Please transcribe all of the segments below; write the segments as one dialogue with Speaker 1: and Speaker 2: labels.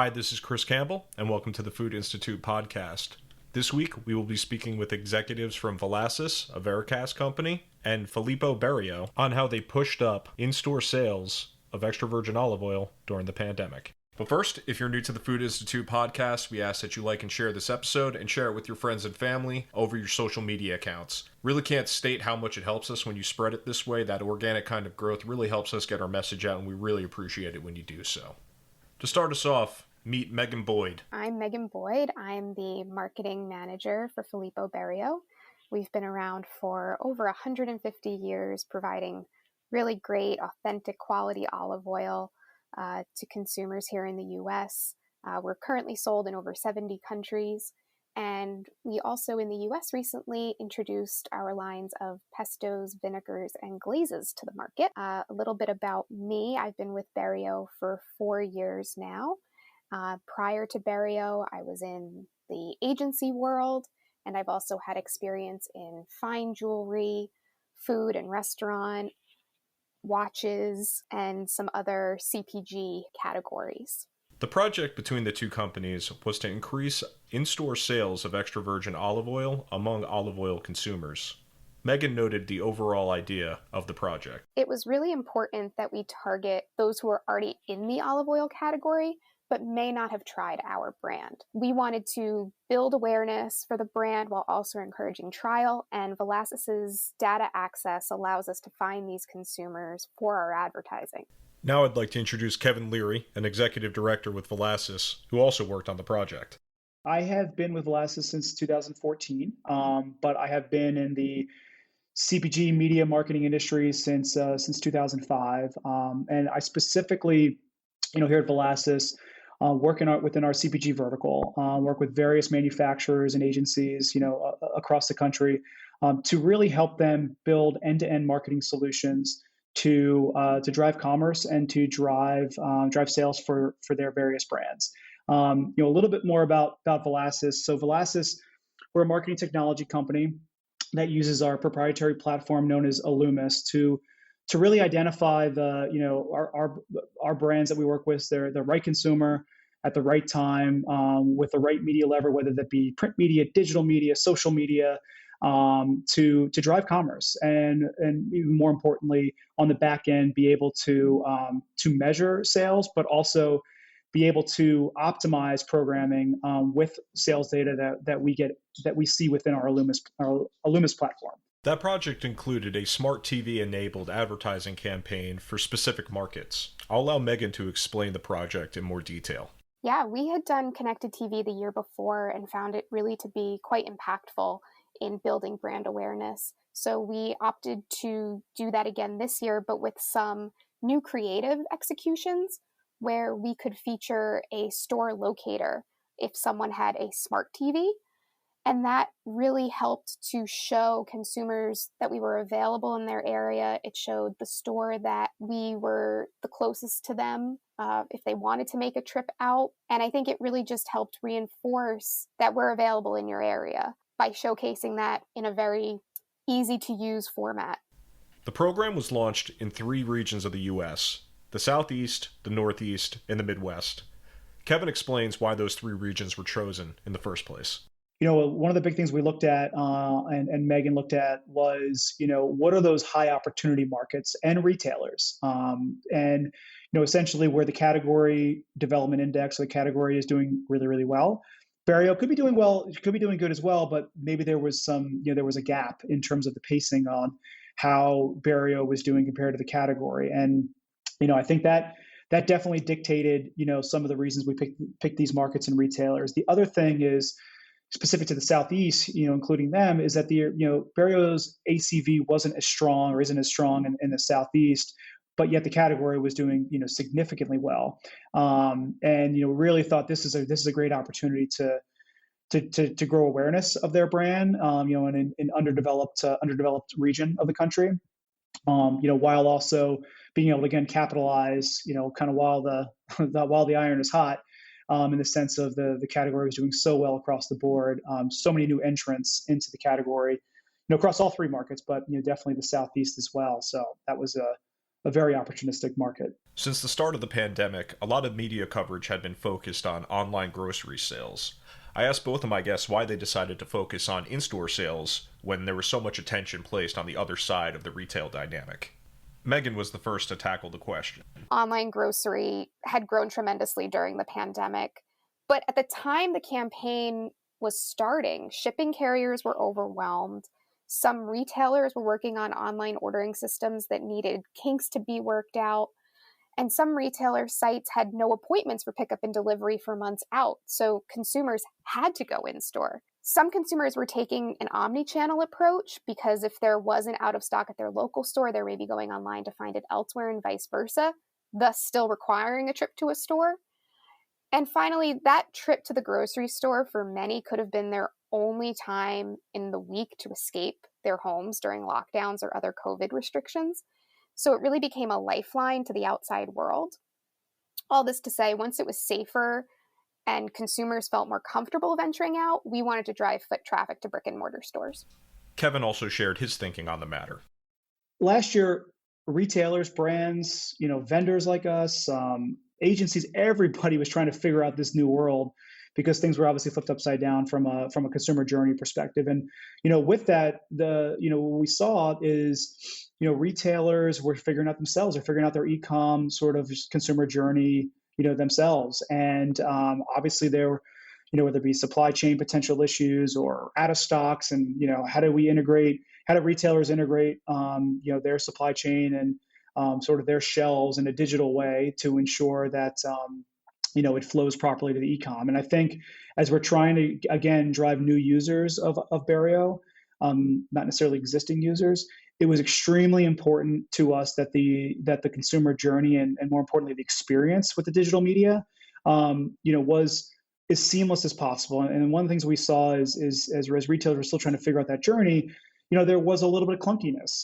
Speaker 1: Hi, this is Chris Campbell, and welcome to the Food Institute podcast. This week, we will be speaking with executives from Valassis, a Vericast company, and Filippo Berio on how they pushed up in-store sales of extra virgin olive oil during the pandemic. But first, if you're new to the Food Institute podcast, we ask that you like and share this episode and share it with your friends and family over your social media accounts. Really can't state how much it helps us when you spread it this way. That organic kind of growth really helps us get our message out, and we really appreciate it when you do so. To start us off, meet Meghan Boyd.
Speaker 2: I'm Meghan Boyd. I'm the marketing manager for Filippo Berio. We've been around for over 150 years, providing really great, authentic quality olive oil to consumers here in the U.S. We're currently sold in over 70 countries. And we also in the U.S. recently introduced our lines of pestos, vinegars, and glazes to the market. A little bit about me. I've been with Berio for 4 years now. Prior to Berio, I was in the agency world, and I've also had experience in fine jewelry, food and restaurant, watches, and some other CPG categories.
Speaker 1: The project between the two companies was to increase in-store sales of extra virgin olive oil among olive oil consumers. Meghan noted the overall idea of the project.
Speaker 2: It was really important that we target those who are already in the olive oil category, but may not have tried our brand. We wanted to build awareness for the brand while also encouraging trial, and Valassis's data access allows us to find these consumers for our advertising.
Speaker 1: Now I'd like to introduce Kevin Leary, an executive director with Valassis, who also worked on the project.
Speaker 3: I have been with Valassis since 2014, but I have been in the CPG media marketing industry since 2005, and I specifically, here at Valassis, working within our CPG vertical, work with various manufacturers and agencies, across the country, to really help them build end-to-end marketing solutions to drive commerce and to drive sales for their various brands. A little bit more about Valassis. So Valassis, we're a marketing technology company that uses our proprietary platform known as Illumis to really identify our brands that we work with. They're the right consumer at the right time, with the right media lever, whether that be print media, digital media, social media, to drive commerce, and even more importantly, on the back end, be able to measure sales, but also be able to optimize programming with sales data that we see within our Illumis platform.
Speaker 1: That project included a smart TV enabled advertising campaign for specific markets. I'll allow Meghan to explain the project in more detail.
Speaker 2: Yeah, we had done connected TV the year before and found it really to be quite impactful in building brand awareness. So we opted to do that again this year, but with some new creative executions where we could feature a store locator if someone had a smart TV. And that really helped to show consumers that we were available in their area. It showed the store that we were the closest to them if they wanted to make a trip out. And I think it really just helped reinforce that we're available in your area by showcasing that in a very easy to use format.
Speaker 1: The program was launched in 3 regions of the U.S., the Southeast, the Northeast, and the Midwest. Kevin explains why those 3 regions were chosen in the first place.
Speaker 3: One of the big things we looked at and Meghan looked at was, what are those high opportunity markets and retailers? And essentially where the category development index of the category is doing really, really well. Berio could be doing well, could be doing good as well, but maybe there was a gap in terms of the pacing on how Berio was doing compared to the category. And, I think that definitely dictated, some of the reasons we picked these markets and retailers. The other thing is, specific to the Southeast, including them, is that Berio's ACV wasn't as strong or isn't as strong in the Southeast, but yet the category was doing, significantly well. And really thought this is a great opportunity to grow awareness of their brand, in an underdeveloped region of the country, while also being able to again capitalize, kind of while the iron is hot. In the sense of the category was doing so well across the board, so many new entrants into the category, across all 3 markets, but definitely the Southeast as well. So that was a very opportunistic market.
Speaker 1: Since the start of the pandemic, a lot of media coverage had been focused on online grocery sales. I asked both of my guests why they decided to focus on in-store sales when there was so much attention placed on the other side of the retail dynamic. Meghan was the first to tackle the question.
Speaker 2: Online grocery had grown tremendously during the pandemic, but at the time the campaign was starting, shipping carriers were overwhelmed. Some retailers were working on online ordering systems that needed kinks to be worked out. And some retailer sites had no appointments for pickup and delivery for months out, so consumers had to go in store. Some consumers were taking an omni-channel approach because if there wasn't out of stock at their local store, they may be going online to find it elsewhere and vice versa, thus still requiring a trip to a store. And finally, that trip to the grocery store for many could have been their only time in the week to escape their homes during lockdowns or other COVID restrictions. So it really became a lifeline to the outside world. All this to say, once it was safer and consumers felt more comfortable venturing out, we wanted to drive foot traffic to brick and mortar stores.
Speaker 1: Kevin also shared his thinking on the matter.
Speaker 3: Last year, retailers, brands, vendors like us, agencies, everybody was trying to figure out this new world because things were obviously flipped upside down from a consumer journey perspective. And with that, what we saw is retailers were figuring out themselves, they're figuring out their e-com sort of consumer journey themselves. And obviously there were whether it be supply chain potential issues or out of stocks, and how do retailers integrate their supply chain and sort of their shelves in a digital way to ensure that it flows properly to the e-com. And I think as we're trying to again drive new users of Berio, not necessarily existing users, it was extremely important to us that the consumer journey and more importantly the experience with the digital media was as seamless as possible. And one of the things we saw is as retailers were still trying to figure out that journey, there was a little bit of clunkiness,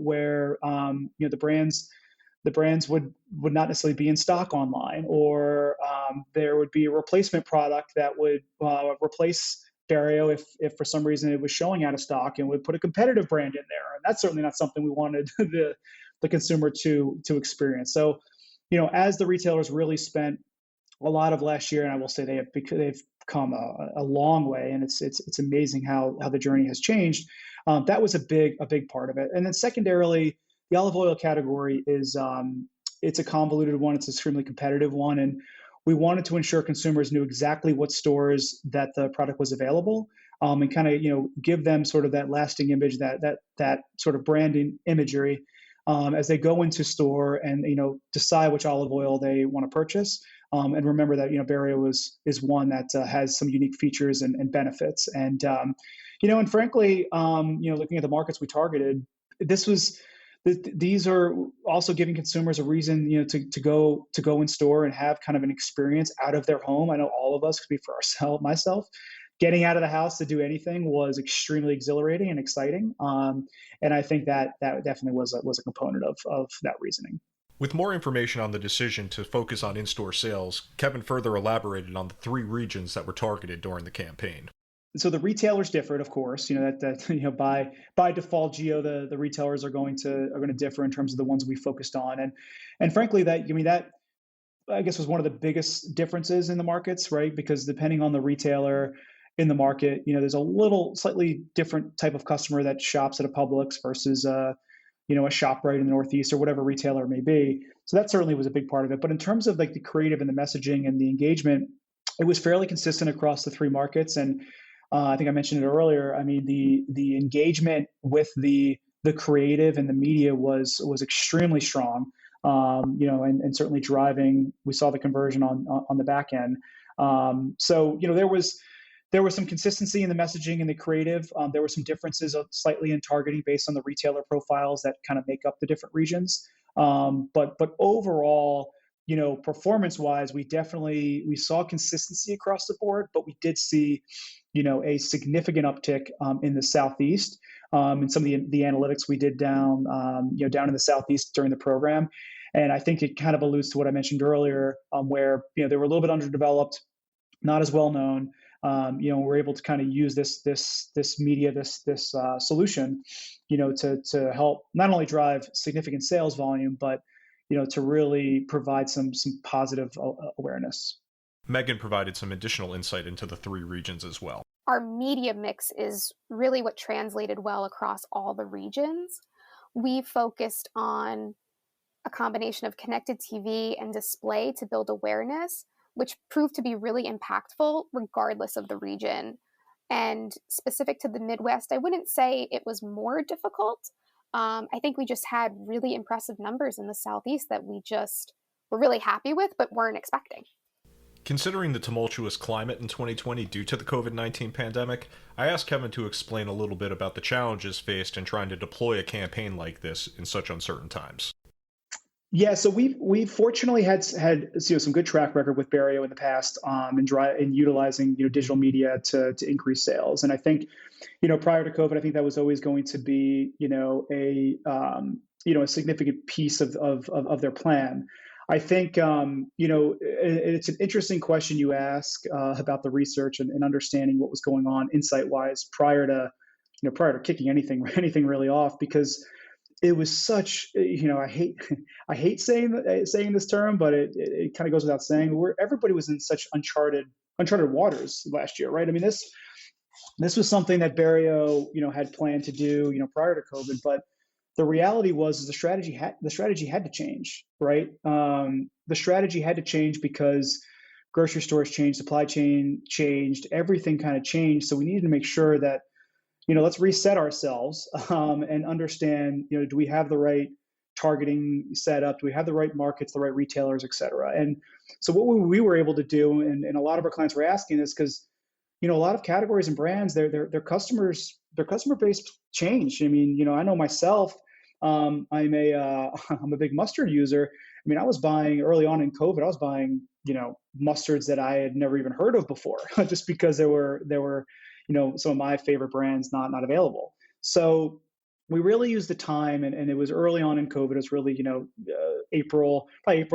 Speaker 3: where the brands would not necessarily be in stock online, or there would be a replacement product that would replace Berio if for some reason it was showing out of stock, and would put a competitive brand in there. And that's certainly not something we wanted the consumer to experience. So, as the retailers really spent a lot of last year, and I will say they've come a long way, and it's amazing how the journey has changed. That was a big part of it. And then secondarily, the olive oil category is it's a convoluted one. It's an extremely competitive one, and we wanted to ensure consumers knew exactly what stores that the product was available, and kind of give them sort of that lasting image, that sort of branding imagery as they go into store and decide which olive oil they want to purchase. And remember that Berio is one that has some unique features and benefits. And and frankly, looking at the markets we targeted, these are also giving consumers a reason to go in store and have kind of an experience out of their home. I know all of us, could be for myself, getting out of the house to do anything was extremely exhilarating and exciting. And I think that definitely was a component of that reasoning.
Speaker 1: With more information on the decision to focus on in-store sales, Kevin further elaborated on the 3 regions that were targeted during the campaign.
Speaker 3: So the retailers differed, of course. By default, the retailers are going to differ in terms of the ones we focused on, and frankly, that I guess was one of the biggest differences in the markets, right? Because depending on the retailer in the market, there's a slightly different type of customer that shops at a Publix versus a ShopRite in the Northeast or whatever retailer it may be. So that certainly was a big part of it. But in terms of like the creative and the messaging and the engagement, it was fairly consistent across the 3 markets. And I think I mentioned it earlier. I mean, the engagement with the creative and the media was extremely strong. And certainly driving. We saw the conversion on the back end. So there was some consistency in the messaging and the creative. There were some differences slightly in targeting based on the retailer profiles that kind of make up the different regions. But overall, performance-wise, we saw consistency across the board, but we did see, a significant uptick in the Southeast. And some of the analytics we did down in the Southeast during the program. And I think it kind of alludes to what I mentioned earlier, where they were a little bit underdeveloped, not as well known. we're able to kind of use this media, this solution, to help not only drive significant sales volume, but to really provide some positive awareness.
Speaker 1: Meghan provided some additional insight into the three regions as well.
Speaker 2: Our media mix is really what translated well across all the regions. We focused on a combination of connected TV and display to build awareness, which proved to be really impactful regardless of the region. And specific to the Midwest, I wouldn't say it was more difficult. I think we just had really impressive numbers in the Southeast that we just were really happy with, but weren't expecting.
Speaker 1: Considering the tumultuous climate in 2020 due to the COVID-19 pandemic, I asked Kevin to explain a little bit about the challenges faced in trying to deploy a campaign like this in such uncertain times.
Speaker 3: Yeah, so we fortunately had some good track record with Berio in the past, in utilizing digital media to increase sales. And I think prior to COVID, I think that was always going to be a significant piece of their plan. I think it's an interesting question you ask about the research and understanding what was going on insight wise prior to kicking anything really off, because it was such, I hate saying this term, but it kind of goes without saying, where everybody was in such uncharted waters last year, right? I mean, this was something that Berio, had planned to do, prior to COVID, but the reality was the strategy had to change, right? The strategy had to change because grocery stores changed, supply chain changed, everything kind of changed. So we needed to make sure that let's reset ourselves and understand, do we have the right targeting set up? Do we have the right markets, the right retailers, et cetera? And so what we were able to do, and a lot of our clients were asking this, because, a lot of categories and brands, their customer base changed. I mean, I know myself, I'm a big mustard user. I mean, I was buying early on in COVID, I was buying, mustards that I had never even heard of before, just because there were some of my favorite brands not available. So we really used the time, and it was early on in COVID. It was really, April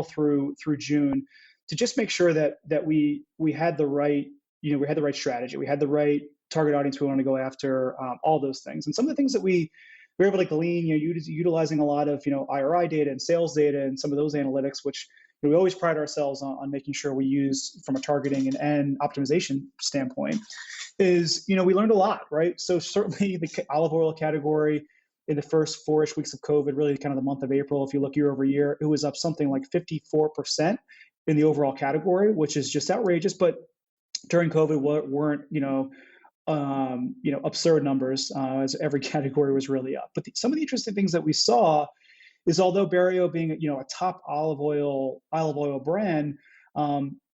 Speaker 3: through June, to just make sure that we had the right, we had the right strategy. We had the right target audience we wanted to go after, all those things. And some of the things that we were able to glean, utilizing a lot of, IRI data and sales data and some of those analytics, which we always pride ourselves on making sure we use from a targeting and optimization standpoint, is, we learned a lot, right? So certainly the olive oil category in the first 4-ish weeks of COVID, really kind of the month of April, if you look year over year, it was up something like 54% in the overall category, which is just outrageous. But during COVID, weren't, absurd numbers, as every category was really up. But some of the interesting things that we saw is, although Berio being a top olive oil brand,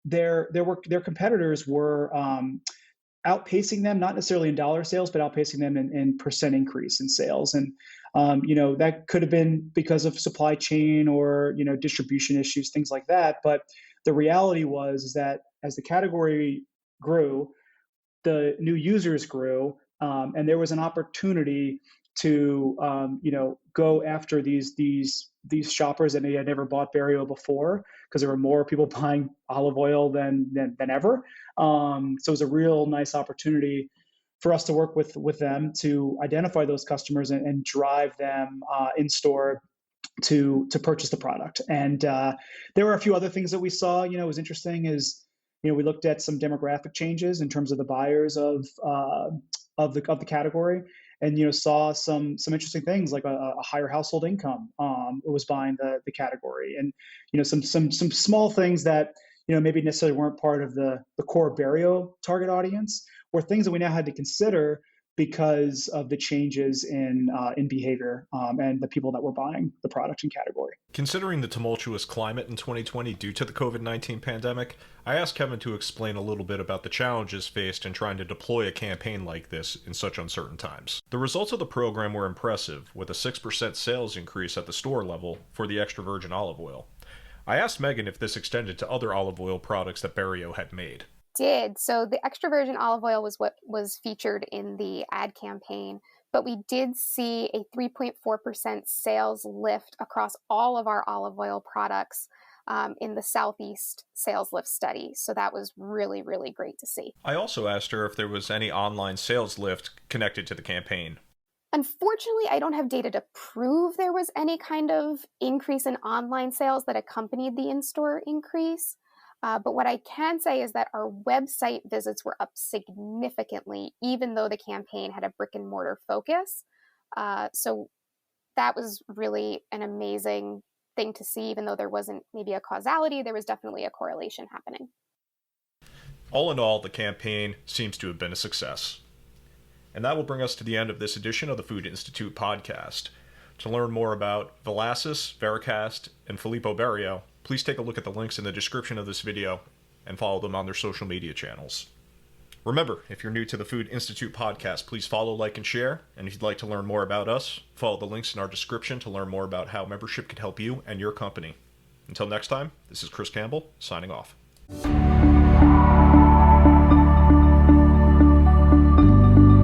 Speaker 3: their competitors were outpacing them, not necessarily in dollar sales, but outpacing them in percent increase in sales. And that could have been because of supply chain or distribution issues, things like that. But the reality was that as the category grew, the new users grew, and there was an opportunity to go after these shoppers that may had never bought Berio before, because there were more people buying olive oil than ever. So it was a real nice opportunity for us to work with them to identify those customers and drive them in store to purchase the product. And there were a few other things that we saw. Was interesting is, we looked at some demographic changes in terms of the buyers of the category, and saw some interesting things, like a higher household income was buying the category, and some small things that maybe necessarily weren't part of the core Berio target audience, were things that we now had to consider because of the changes in behavior and the people that were buying the product and category.
Speaker 1: Considering the tumultuous climate in 2020 due to the COVID-19 pandemic, I asked Kevin to explain a little bit about the challenges faced in trying to deploy a campaign like this in such uncertain times. The results of the program were impressive, with a 6% sales increase at the store level for the extra virgin olive oil. I asked Meghan if this extended to other olive oil products that Berio had made.
Speaker 2: Did. So the extra virgin olive oil was what was featured in the ad campaign, but we did see a 3.4% sales lift across all of our olive oil products in the Southeast sales lift study. So that was really, really great to see.
Speaker 1: I also asked her if there was any online sales lift connected to the campaign.
Speaker 2: Unfortunately, I don't have data to prove there was any kind of increase in online sales that accompanied the in-store increase. But what I can say is that our website visits were up significantly, even though the campaign had a brick and mortar focus. So that was really an amazing thing to see, even though there wasn't maybe a causality, there was definitely a correlation happening.
Speaker 1: All in all, the campaign seems to have been a success. And that will bring us to the end of this edition of the Food Institute podcast. To learn more about Valassis, Vericast, and Filippo Berio, please take a look at the links in the description of this video and follow them on their social media channels. Remember, if you're new to the Food Institute podcast, please follow, like, and share. And if you'd like to learn more about us, follow the links in our description to learn more about how membership can help you and your company. Until next time, this is Chris Campbell, signing off.